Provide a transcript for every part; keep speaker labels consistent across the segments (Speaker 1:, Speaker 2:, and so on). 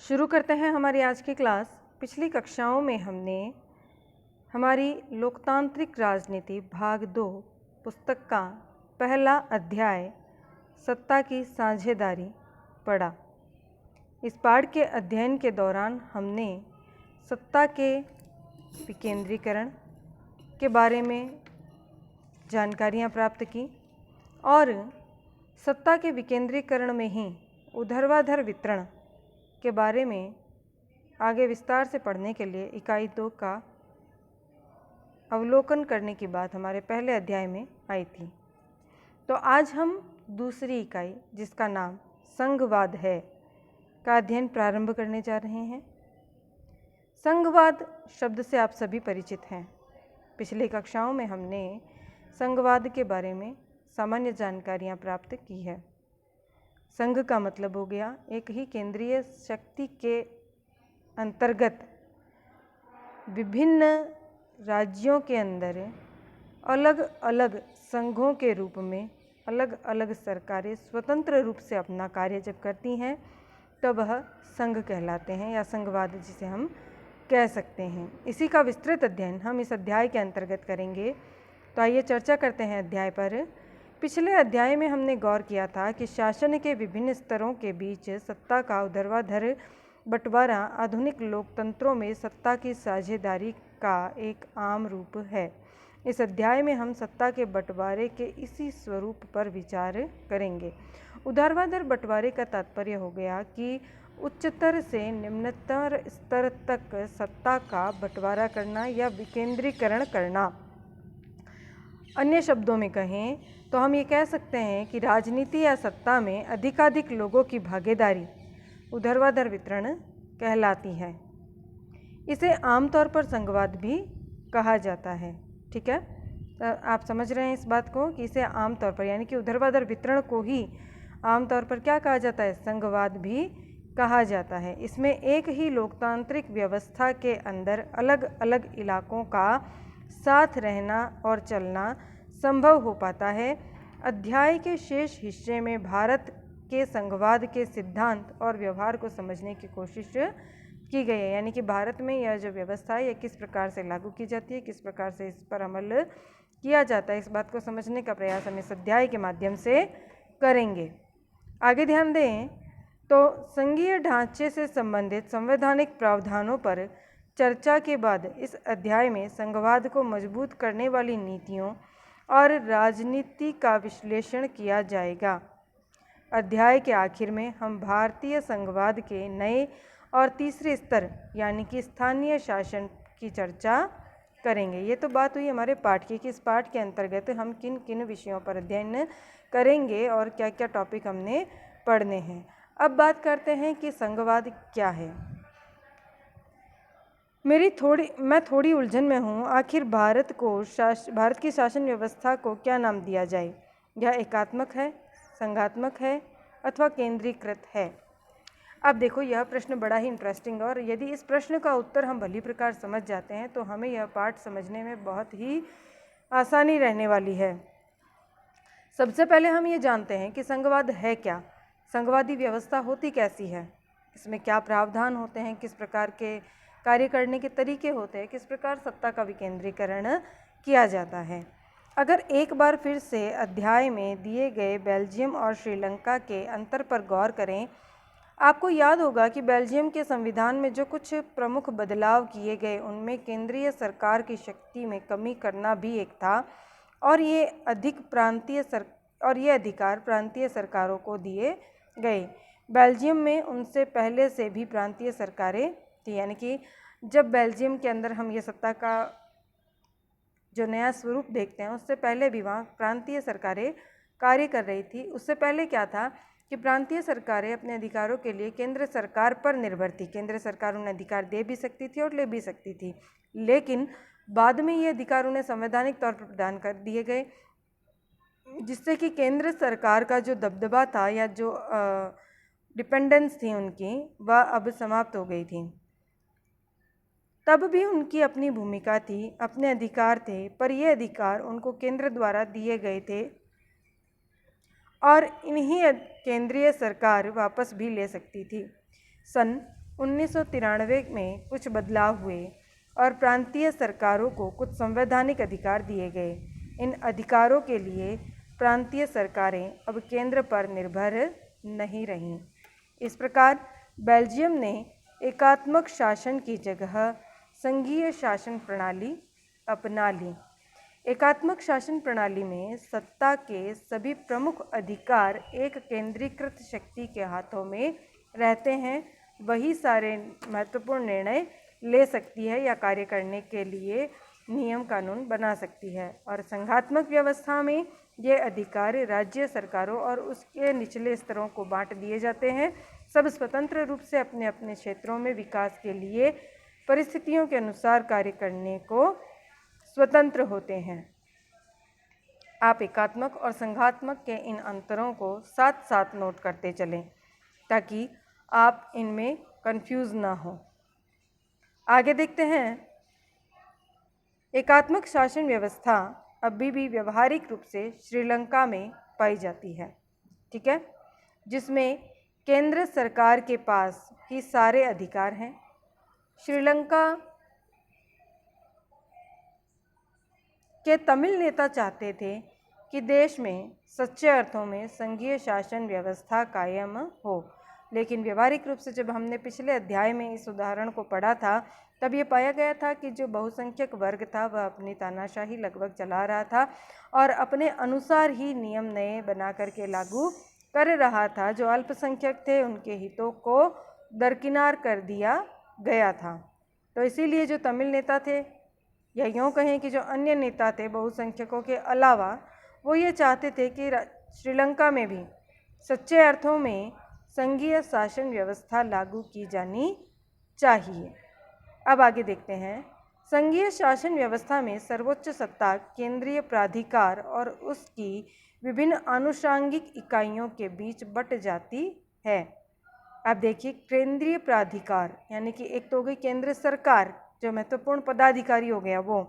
Speaker 1: शुरू करते हैं हमारी आज की क्लास। पिछली कक्षाओं में हमने हमारी लोकतांत्रिक राजनीति भाग 2 पुस्तक का पहला अध्याय सत्ता की साझेदारी पढ़ा। इस पाठ के अध्ययन के दौरान हमने सत्ता के विकेंद्रीकरण के बारे में जानकारियां प्राप्त की और सत्ता के विकेंद्रीकरण में ही ऊर्ध्वाधर वितरण के बारे में आगे विस्तार से पढ़ने के लिए इकाई 2 का अवलोकन करने की बात हमारे पहले अध्याय में आई थी। तो आज हम दूसरी इकाई, जिसका नाम संघवाद है, का अध्ययन प्रारंभ करने जा रहे हैं। संघवाद शब्द से आप सभी परिचित हैं। पिछली कक्षाओं में हमने संघवाद के बारे में सामान्य जानकारियां प्राप्त की है। संघ का मतलब हो गया एक ही केंद्रीय शक्ति के अंतर्गत विभिन्न राज्यों के अंदर अलग अलग संघों के रूप में अलग अलग सरकारें स्वतंत्र रूप से अपना कार्य जब करती हैं तो वह संघ कहलाते हैं या संघवाद जिसे हम कह सकते हैं। इसी का विस्तृत अध्ययन हम इस अध्याय के अंतर्गत करेंगे। तो आइए चर्चा करते हैं अध्याय पर। पिछले अध्याय में हमने गौर किया था कि शासन के विभिन्न स्तरों के बीच सत्ता का ऊर्ध्वाधर बंटवारा आधुनिक लोकतंत्रों में सत्ता की साझेदारी का एक आम रूप है। इस अध्याय में हम सत्ता के बंटवारे के इसी स्वरूप पर विचार करेंगे। ऊर्ध्वाधर बंटवारे का तात्पर्य हो गया कि उच्चतर से निम्नतर स्तर तक सत्ता का बंटवारा करना या विकेंद्रीकरण करना। अन्य शब्दों में कहें तो हम ये कह सकते हैं कि राजनीति या सत्ता में अधिकाधिक लोगों की भागीदारी ऊर्ध्वाधर वितरण कहलाती है। इसे आमतौर पर संघवाद भी कहा जाता है। ठीक है, आप समझ रहे हैं इस बात को कि इसे आमतौर पर यानी कि ऊर्ध्वाधर वितरण को ही आमतौर पर क्या कहा जाता है, संघवाद भी कहा जाता है। इसमें एक ही लोकतांत्रिक व्यवस्था के अंदर अलग अलग इलाकों का साथ रहना और चलना संभव हो पाता है। अध्याय के शेष हिस्से में भारत के संघवाद के सिद्धांत और व्यवहार को समझने की कोशिश की गई है, यानी कि भारत में यह जो व्यवस्था है यह किस प्रकार से लागू की जाती है, किस प्रकार से इस पर अमल किया जाता है, इस बात को समझने का प्रयास हम इस अध्याय के माध्यम से करेंगे। आगे ध्यान दें तो संघीय ढांचे से संबंधित संवैधानिक प्रावधानों पर चर्चा के बाद इस अध्याय में संघवाद को मजबूत करने वाली नीतियों और राजनीति का विश्लेषण किया जाएगा। अध्याय के आखिर में हम भारतीय संघवाद के नए और तीसरे स्तर यानी कि स्थानीय शासन की चर्चा करेंगे। ये तो बात हुई हमारे पाठ की कि इस पाठ के अंतर्गत हम किन किन विषयों पर अध्ययन करेंगे और क्या क्या टॉपिक हमने पढ़ने हैं। अब बात करते हैं कि संघवाद क्या है। मैं थोड़ी उलझन में हूँ। आखिर भारत की शासन व्यवस्था को क्या नाम दिया जाए? यह एकात्मक है, संघात्मक है अथवा केंद्रीकृत है? अब देखो, यह प्रश्न बड़ा ही इंटरेस्टिंग है और यदि इस प्रश्न का उत्तर हम भली प्रकार समझ जाते हैं तो हमें यह पाठ समझने में बहुत ही आसानी रहने वाली है। सबसे पहले हम ये जानते हैं कि संघवाद है क्या, संघवादी व्यवस्था होती कैसी है, इसमें क्या प्रावधान होते हैं, किस प्रकार के कार्य करने के तरीके होते हैं, किस प्रकार सत्ता का विकेंद्रीकरण किया जाता है। अगर एक बार फिर से अध्याय में दिए गए बेल्जियम और श्रीलंका के अंतर पर गौर करें, आपको याद होगा कि बेल्जियम के संविधान में जो कुछ प्रमुख बदलाव किए गए उनमें केंद्रीय सरकार की शक्ति में कमी करना भी एक था और ये अधिकार प्रांतीय सरकारों को दिए गए। बेल्जियम में उनसे पहले से भी प्रांतीय सरकारें थी, यानी कि जब बेल्जियम के अंदर हम ये सत्ता का जो नया स्वरूप देखते हैं उससे पहले भी वहाँ प्रांतीय सरकारें कार्य कर रही थी। उससे पहले क्या था कि प्रांतीय सरकारें अपने अधिकारों के लिए केंद्र सरकार पर निर्भर थी। केंद्र सरकार उन्हें अधिकार दे भी सकती थी और ले भी सकती थी, लेकिन बाद में ये अधिकार उन्हें संवैधानिक तौर पर प्रदान कर दिए गए, जिससे कि केंद्र सरकार का जो दबदबा था या जो डिपेंडेंस थी उनकी, वह अब समाप्त हो गई थी। तब भी उनकी अपनी भूमिका थी, अपने अधिकार थे, पर ये अधिकार उनको केंद्र द्वारा दिए गए थे और इन्हीं केंद्रीय सरकार वापस भी ले सकती थी। सन 1993 में कुछ बदलाव हुए और प्रांतीय सरकारों को कुछ संवैधानिक अधिकार दिए गए। इन अधिकारों के लिए प्रांतीय सरकारें अब केंद्र पर निर्भर नहीं रहीं। इस प्रकार बेल्जियम ने एकात्मक शासन की जगह संघीय शासन प्रणाली अपना ली। एकात्मक शासन प्रणाली में सत्ता के सभी प्रमुख अधिकार एक केंद्रीकृत शक्ति के हाथों में रहते हैं। वही सारे महत्वपूर्ण निर्णय ले सकती है या कार्य करने के लिए नियम कानून बना सकती है। और संघात्मक व्यवस्था में ये अधिकार राज्य सरकारों और उसके निचले स्तरों को बांट दिए जाते हैं। सब स्वतंत्र रूप से अपने अपने क्षेत्रों में विकास के लिए परिस्थितियों के अनुसार कार्य करने को स्वतंत्र होते हैं। आप एकात्मक और संघात्मक के इन अंतरों को साथ साथ नोट करते चलें ताकि आप इनमें कंफ्यूज ना हो। आगे देखते हैं। एकात्मक शासन व्यवस्था अभी भी व्यवहारिक रूप से श्रीलंका में पाई जाती है, ठीक है, जिसमें केंद्र सरकार के पास ही सारे अधिकार हैं। श्रीलंका के तमिल नेता चाहते थे कि देश में सच्चे अर्थों में संघीय शासन व्यवस्था कायम हो, लेकिन व्यवहारिक रूप से जब हमने पिछले अध्याय में इस उदाहरण को पढ़ा था तब ये पाया गया था कि जो बहुसंख्यक वर्ग था वह अपनी तानाशाही लगभग चला रहा था और अपने अनुसार ही नियम नए बना करके लागू कर रहा था। जो अल्पसंख्यक थे उनके हितों को दरकिनार कर दिया गया था। तो इसीलिए जो तमिल नेता थे या यूँ कहें कि जो अन्य नेता थे बहुसंख्यकों के अलावा, वो ये चाहते थे कि श्रीलंका में भी सच्चे अर्थों में संघीय शासन व्यवस्था लागू की जानी चाहिए। अब आगे देखते हैं। संघीय शासन व्यवस्था में सर्वोच्च सत्ता केंद्रीय प्राधिकार और उसकी विभिन्न आनुषांगिक इकाइयों के बीच बट जाती है। अब देखिए, केंद्रीय प्राधिकार यानी कि एक तो हो गई केंद्र सरकार, जो महत्वपूर्ण पदाधिकारी हो गया वो,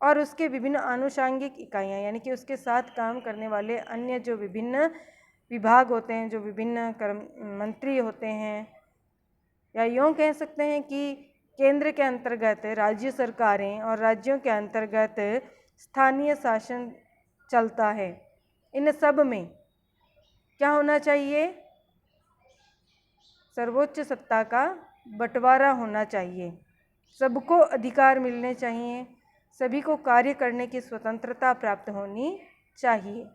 Speaker 1: और उसके विभिन्न आनुषांगिक इकाइयाँ यानी कि उसके साथ काम करने वाले अन्य जो विभिन्न विभाग होते हैं, जो विभिन्न मंत्री होते हैं, या यूँ कह सकते हैं कि केंद्र के अंतर्गत राज्य सरकारें और राज्यों के अंतर्गत स्थानीय शासन चलता है। इन सब में क्या होना चाहिए? सर्वोच्च सत्ता का बंटवारा होना चाहिए, सबको अधिकार मिलने चाहिए, सभी को कार्य करने की स्वतंत्रता प्राप्त होनी चाहिए।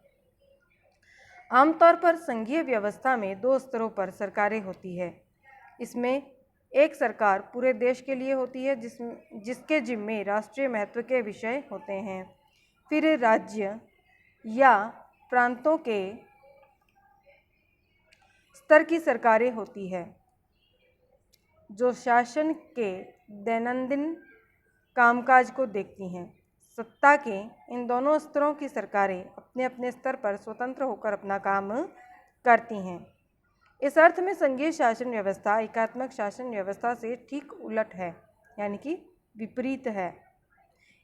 Speaker 1: आमतौर पर संघीय व्यवस्था में 2 स्तरों पर सरकारें होती है। इसमें एक सरकार पूरे देश के लिए होती है जिसके जिम्मे राष्ट्रीय महत्व के विषय होते हैं। फिर राज्य या प्रांतों के स्तर की सरकारें होती है जो शासन के दैनंदिन कामकाज को देखती हैं। सत्ता के इन दोनों स्तरों की सरकारें अपने अपने स्तर पर स्वतंत्र होकर अपना काम करती हैं। इस अर्थ में संघीय शासन व्यवस्था एकात्मक शासन व्यवस्था से ठीक उलट है, यानी कि विपरीत है।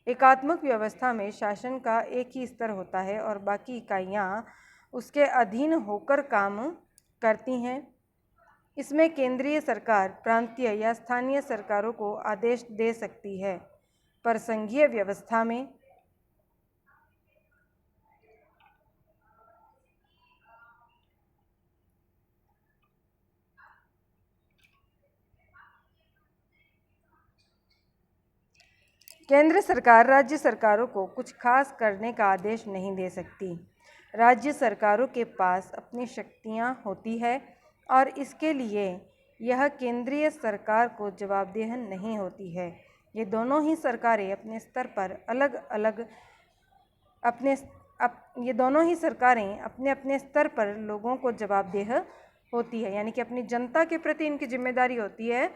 Speaker 1: एकात्मक व्यवस्था में शासन का एक ही स्तर होता है और बाकी इकाइयाँ उसके अधीन होकर काम करती हैं। इसमें केंद्रीय सरकार प्रांतीय या स्थानीय सरकारों को आदेश दे सकती है, पर संघीय व्यवस्था में केंद्र सरकार राज्य सरकारों को कुछ खास करने का आदेश नहीं दे सकती। राज्य सरकारों के पास अपनी शक्तियां होती है और इसके लिए यह केंद्रीय सरकार को जवाबदेह नहीं होती है। ये दोनों ही सरकारें अपने स्तर पर अपने अपने स्तर पर लोगों को जवाबदेह होती है, यानी कि अपनी जनता के प्रति इनकी जिम्मेदारी होती है,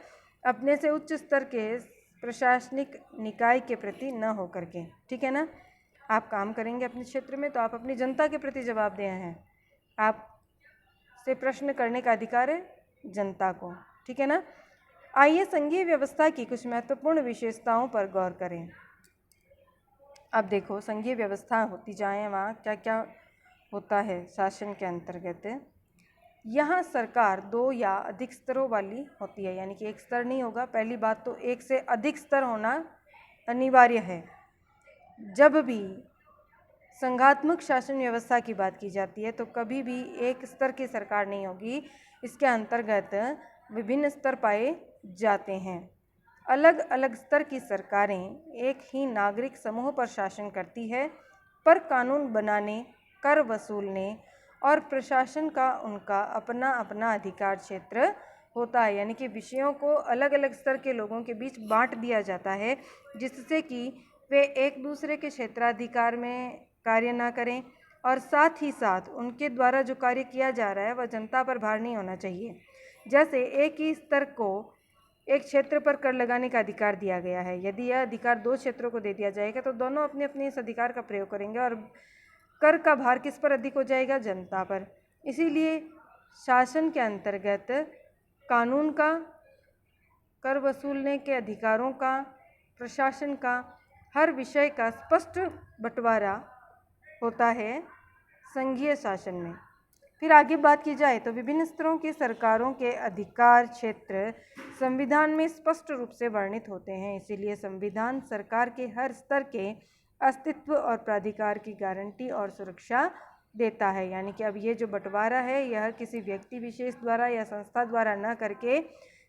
Speaker 1: अपने से उच्च स्तर के प्रशासनिक निकाय के प्रति न होकर के। ठीक है ना? आप काम करेंगे अपने क्षेत्र में तो आप अपनी जनता के प्रति जवाबदेह हैं। आप से प्रश्न करने का अधिकार है जनता को। ठीक है ना? आइए संघीय व्यवस्था की कुछ महत्वपूर्ण विशेषताओं पर गौर करें। अब देखो, संघीय व्यवस्था होती जाए वहाँ क्या क्या होता है शासन के अंतर्गत। यहाँ सरकार 2 या अधिक स्तरों वाली होती है, यानी कि एक स्तर नहीं होगा। पहली बात तो एक से अधिक स्तर होना अनिवार्य है। जब भी संघात्मक शासन व्यवस्था की बात की जाती है तो कभी भी एक स्तर की सरकार नहीं होगी। इसके अंतर्गत विभिन्न स्तर पाए जाते हैं। अलग अलग स्तर की सरकारें एक ही नागरिक समूह पर शासन करती है, पर कानून बनाने, कर वसूलने और प्रशासन का उनका अपना अपना अधिकार क्षेत्र होता है। यानी कि विषयों को अलग अलग स्तर के लोगों के बीच बांट दिया जाता है, जिससे कि वे एक दूसरे के क्षेत्राधिकार में कार्य ना करें और साथ ही साथ उनके द्वारा जो कार्य किया जा रहा है वह जनता पर भार नहीं होना चाहिए। जैसे एक ही स्तर को एक क्षेत्र पर कर लगाने का अधिकार दिया गया है। यदि यह अधिकार 2 क्षेत्रों को दे दिया जाएगा तो दोनों अपने अपने इस अधिकार का प्रयोग करेंगे और कर का भार किस पर अधिक हो जाएगा? जनता पर। इसीलिए शासन के अंतर्गत कानून का, कर वसूलने के अधिकारों का, प्रशासन का, हर विषय का स्पष्ट बंटवारा होता है संघीय शासन में। फिर आगे बात की जाए तो विभिन्न स्तरों की सरकारों के अधिकार क्षेत्र संविधान में स्पष्ट रूप से वर्णित होते हैं। इसीलिए संविधान सरकार के हर स्तर के अस्तित्व और प्राधिकार की गारंटी और सुरक्षा देता है। यानी कि अब ये जो बंटवारा है यह किसी व्यक्ति विशेष द्वारा या संस्था द्वारा न करके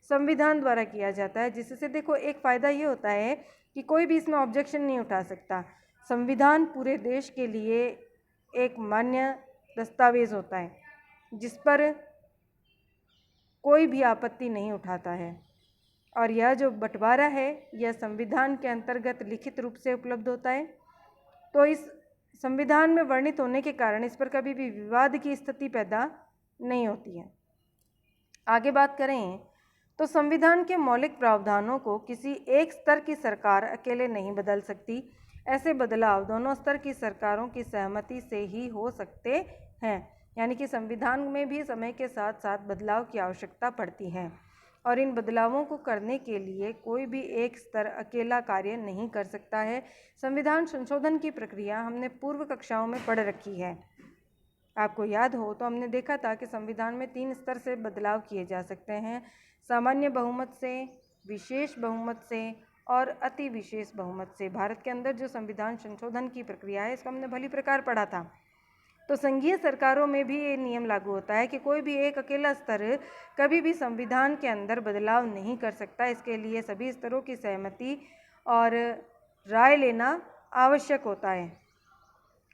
Speaker 1: संविधान द्वारा किया जाता है, जिससे देखो एक फ़ायदा ये होता है कि कोई भी इसमें ऑब्जेक्शन नहीं उठा सकता। संविधान पूरे देश के लिए एक मान्य दस्तावेज होता है जिस पर कोई भी आपत्ति नहीं उठाता है। और यह जो बंटवारा है यह संविधान के अंतर्गत लिखित रूप से उपलब्ध होता है। तो इस संविधान में वर्णित होने के कारण इस पर कभी भी विवाद की स्थिति पैदा नहीं होती है। आगे बात करें तो संविधान के मौलिक प्रावधानों को किसी एक स्तर की सरकार अकेले नहीं बदल सकती। ऐसे बदलाव दोनों स्तर की सरकारों की सहमति से ही हो सकते हैं। यानी कि संविधान में भी समय के साथ साथ बदलाव की आवश्यकता पड़ती है और इन बदलावों को करने के लिए कोई भी एक स्तर अकेला कार्य नहीं कर सकता है। संविधान संशोधन की प्रक्रिया हमने पूर्व कक्षाओं में पढ़ रखी है। आपको याद हो तो हमने देखा था कि संविधान में 3 स्तर से बदलाव किए जा सकते हैं: सामान्य बहुमत से, विशेष बहुमत से और अति विशेष बहुमत से। भारत के अंदर जो संविधान संशोधन की प्रक्रिया है इसको हमने भली प्रकार पढ़ा था। तो संघीय सरकारों में भी ये नियम लागू होता है कि कोई भी एक अकेला स्तर कभी भी संविधान के अंदर बदलाव नहीं कर सकता। इसके लिए सभी स्तरों की सहमति और राय लेना आवश्यक होता है।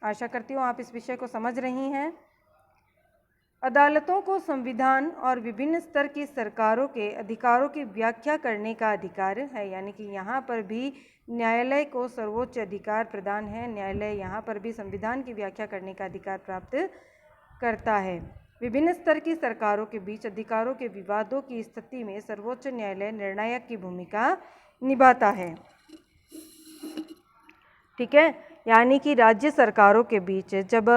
Speaker 1: आशा करती हूँ आप इस विषय को समझ रही हैं। अदालतों को संविधान और विभिन्न स्तर की सरकारों के अधिकारों की व्याख्या करने का अधिकार है। यानी कि यहाँ पर भी न्यायालय को सर्वोच्च अधिकार प्रदान है। न्यायालय यहाँ पर भी संविधान की व्याख्या करने का अधिकार प्राप्त करता है। विभिन्न स्तर की सरकारों के बीच अधिकारों के विवादों की स्थिति में सर्वोच्च न्यायालय निर्णायक की भूमिका निभाता है। ठीक है, यानी कि राज्य सरकारों के बीच जब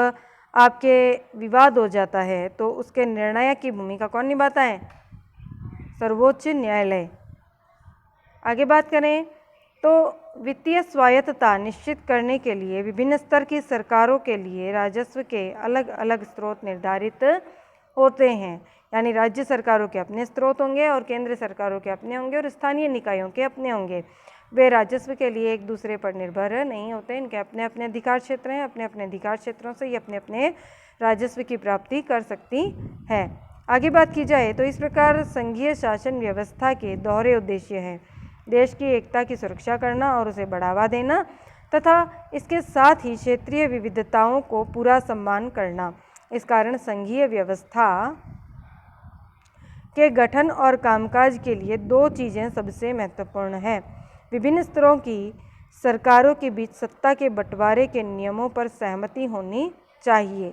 Speaker 1: आपके विवाद हो जाता है तो उसके निर्णायक की भूमिका कौन निभाता है? सर्वोच्च न्यायालय। आगे बात करें तो वित्तीय स्वायत्तता निश्चित करने के लिए विभिन्न स्तर की सरकारों के लिए राजस्व के अलग अलग स्रोत निर्धारित होते हैं। यानी राज्य सरकारों के अपने स्रोत होंगे और केंद्र सरकारों के अपने होंगे और स्थानीय निकायों के अपने होंगे। वे राजस्व के लिए एक दूसरे पर निर्भर नहीं होते। इनके अपने अपने अधिकार क्षेत्र हैं। अपने अपने अधिकार क्षेत्रों से ये अपने अपने राजस्व की प्राप्ति कर सकती है। आगे बात की जाए तो इस प्रकार संघीय शासन व्यवस्था के दोहरे उद्देश्य हैं: देश की एकता की सुरक्षा करना और उसे बढ़ावा देना तथा इसके साथ ही क्षेत्रीय विविधताओं को पूरा सम्मान करना। इस कारण संघीय व्यवस्था के गठन और कामकाज के लिए 2 चीज़ें सबसे महत्वपूर्ण हैं: विभिन्न स्तरों की सरकारों के बीच सत्ता के बंटवारे के नियमों पर सहमति होनी चाहिए।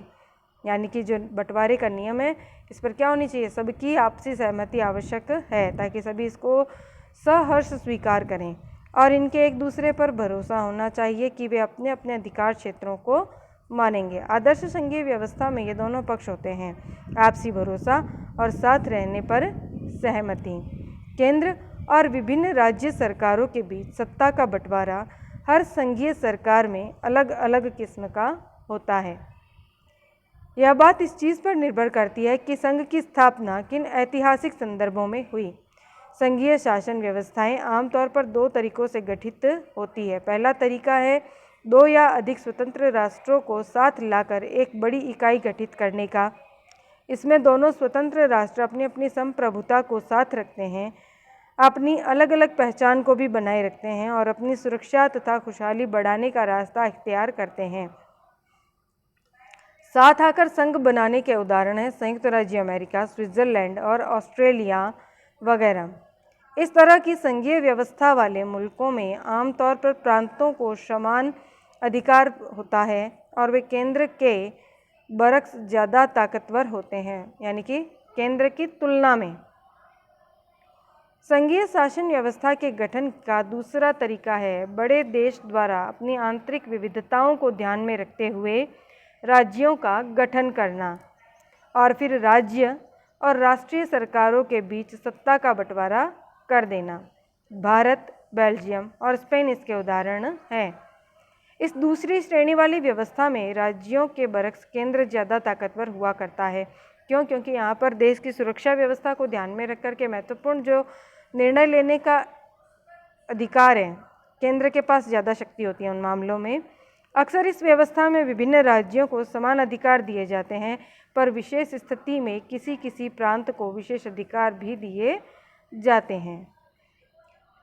Speaker 1: यानी कि जो बंटवारे का नियम है इस पर क्या होनी चाहिए? सबकी आपसी सहमति आवश्यक है ताकि सभी इसको सहर्ष स्वीकार करें और इनके एक दूसरे पर भरोसा होना चाहिए कि वे अपने अपने अधिकार क्षेत्रों को मानेंगे। आदर्श संघीय व्यवस्था में ये दोनों पक्ष होते हैं: आपसी भरोसा और साथ रहने पर सहमति। केंद्र और विभिन्न राज्य सरकारों के बीच सत्ता का बंटवारा हर संघीय सरकार में अलग अलग किस्म का होता है। यह बात इस चीज़ पर निर्भर करती है कि संघ की स्थापना किन ऐतिहासिक संदर्भों में हुई। संघीय शासन व्यवस्थाएं आमतौर पर दो तरीकों से गठित होती है। पहला तरीका है दो या अधिक स्वतंत्र राष्ट्रों को साथ लाकर एक बड़ी इकाई गठित करने का। इसमें दोनों स्वतंत्र राष्ट्र अपनी अपनी संप्रभुता को साथ रखते हैं, अपनी अलग अलग पहचान को भी बनाए रखते हैं और अपनी सुरक्षा तथा खुशहाली बढ़ाने का रास्ता इख्तियार करते हैं। साथ आकर संघ बनाने के उदाहरण हैं संयुक्त राज्य अमेरिका, स्विट्ज़रलैंड और ऑस्ट्रेलिया वगैरह। इस तरह की संघीय व्यवस्था वाले मुल्कों में आमतौर पर प्रांतों को समान अधिकार होता है और वे केंद्र के बरक्स ज़्यादा ताकतवर होते हैं, यानी कि केंद्र की तुलना में। संघीय शासन व्यवस्था के गठन का दूसरा तरीका है बड़े देश द्वारा अपनी आंतरिक विविधताओं को ध्यान में रखते हुए राज्यों का गठन करना और फिर राज्य और राष्ट्रीय सरकारों के बीच सत्ता का बंटवारा कर देना। भारत, बेल्जियम और स्पेन इसके उदाहरण हैं। इस दूसरी श्रेणी वाली व्यवस्था में राज्यों के बरक्स केंद्र ज़्यादा ताकतवर हुआ करता है। क्यों? क्योंकि यहाँ पर देश की सुरक्षा व्यवस्था को ध्यान में रख कर के महत्वपूर्ण जो निर्णय लेने का अधिकार है, केंद्र के पास ज़्यादा शक्ति होती है उन मामलों में। अक्सर इस व्यवस्था में विभिन्न राज्यों को समान अधिकार दिए जाते हैं, पर विशेष स्थिति में किसी किसी प्रांत को विशेष अधिकार भी दिए जाते हैं।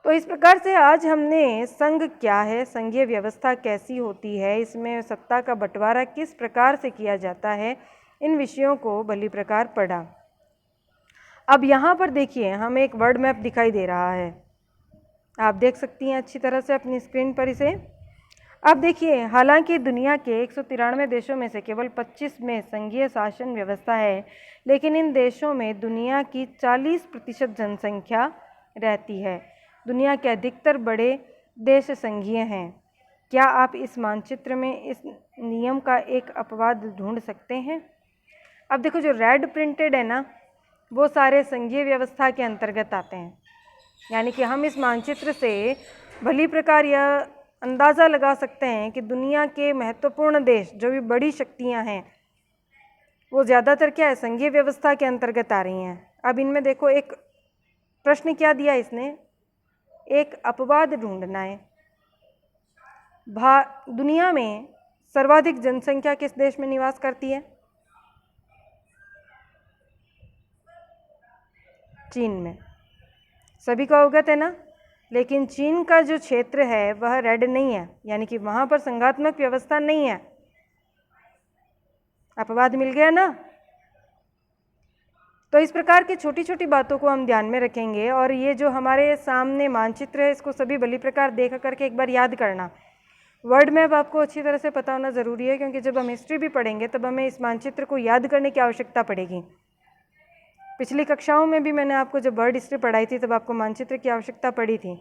Speaker 1: तो इस प्रकार से आज हमने संघ क्या है, संघीय व्यवस्था कैसी होती है, इसमें सत्ता का बंटवारा किस प्रकार से किया जाता है, इन विषयों को भली प्रकार पढ़ा। अब यहाँ पर देखिए हमें एक वर्ड मैप दिखाई दे रहा है, आप देख सकती हैं अच्छी तरह से अपनी स्क्रीन पर इसे। अब देखिए, हालांकि दुनिया के 193 देशों में से केवल 25 में संघीय शासन व्यवस्था है, लेकिन इन देशों में दुनिया की 40% जनसंख्या रहती है। दुनिया के अधिकतर बड़े देश संघीय हैं। क्या आप इस मानचित्र में इस नियम का एक अपवाद ढूंढ सकते हैं? अब देखो, जो रेड प्रिंटेड है ना, वो सारे संघीय व्यवस्था के अंतर्गत आते हैं। यानी कि हम इस मानचित्र से भली प्रकार यह अंदाज़ा लगा सकते हैं कि दुनिया के महत्वपूर्ण देश, जो भी बड़ी शक्तियां हैं, वो ज़्यादातर क्या है, संघीय व्यवस्था के अंतर्गत आ रही हैं। अब इनमें देखो, एक प्रश्न क्या दिया इसने, एक अपवाद ढूंढना है। दुनिया में सर्वाधिक जनसंख्या किस देश में निवास करती है? चीन में। सभी को अवगत है ना? लेकिन चीन का जो क्षेत्र है वह रेड नहीं है, यानी कि वहाँ पर संघात्मक व्यवस्था नहीं है। अपवाद मिल गया ना? तो इस प्रकार की छोटी छोटी बातों को हम ध्यान में रखेंगे और ये जो हमारे सामने मानचित्र है इसको सभी भली प्रकार देख करके एक बार याद करना। वर्ड मैप आपको अच्छी तरह से पता होना ज़रूरी है, क्योंकि जब हम हिस्ट्री भी पढ़ेंगे तब हमें इस मानचित्र को याद करने की आवश्यकता पड़ेगी। पिछली कक्षाओं में भी मैंने आपको जब वर्ल्ड हिस्ट्री पढ़ाई थी तब आपको मानचित्र की आवश्यकता पड़ी थी।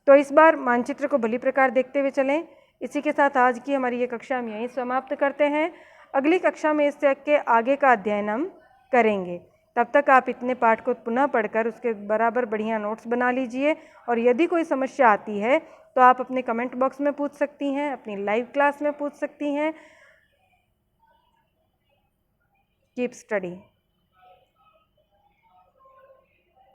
Speaker 1: तो इस बार मानचित्र को भली प्रकार देखते हुए चलें। इसी के साथ आज की हमारी ये कक्षा हम यहीं समाप्त करते हैं। अगली कक्षा में इससे के आगे का अध्ययन हम करेंगे। तब तक आप इतने पाठ को पुनः पढ़कर उसके बराबर बढ़िया नोट्स बना लीजिए, और यदि कोई समस्या आती है तो आप अपने कमेंट बॉक्स में पूछ सकती हैं, अपनी लाइव क्लास में पूछ सकती हैं। Keep study.